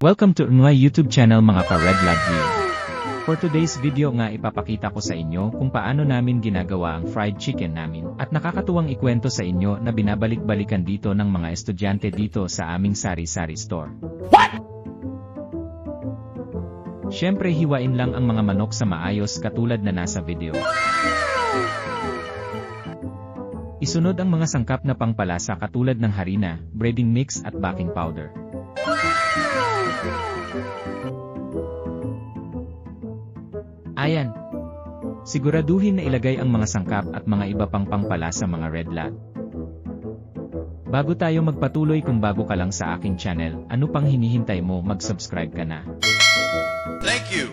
Welcome to my YouTube channel mga ka-Red Lad View. For today's video nga ipapakita ko sa inyo kung paano namin ginagawa ang fried chicken namin at nakakatuwang ikwento sa inyo na binabalik-balikan dito ng mga estudyante dito sa aming sari-sari store. What? Siyempre hiwain lang ang mga manok sa maayos katulad na nasa video. Isunod ang mga sangkap na pangpalasa katulad ng harina, breading mix at baking powder. Ayan. Siguraduhin na ilagay ang mga sangkap at mga iba pang pangpalasa mga Red Lad. Bago tayo magpatuloy, kung bago ka lang sa aking channel, ano pang hinihintay mo, mag-subscribe ka na. Thank you!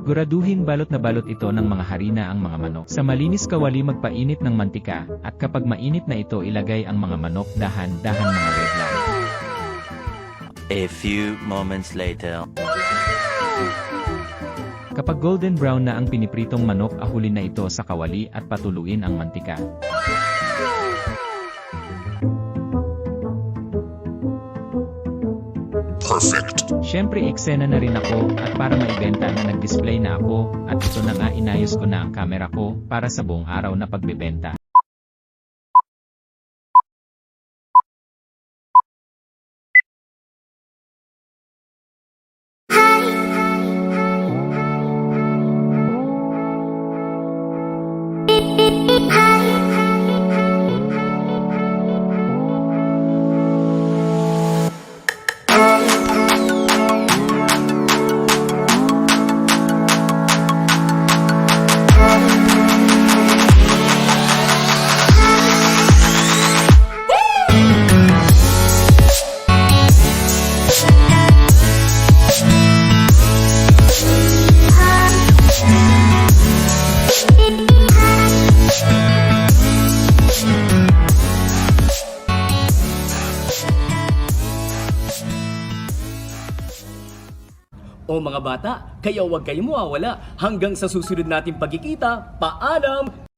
Siguraduhin balot na balot ito ng mga harina ang mga manok. Sa malinis kawali magpainit ng mantika, at kapag mainit na ito ilagay ang mga manok dahan-dahan mga Red Lad. A few moments later. Kapag golden brown na ang pinipritong manok, ahulin na ito sa kawali at patuluin ang mantika. Perfect! Siyempre eksena na rin ako at para maibenta na nag-display na ako at ito na nga inayos ko na ang camera ko para sa buong araw na pagbebenta. O mga bata, kaya huwag kayong mawawala hanggang sa susunod nating pagkikita. Paalam!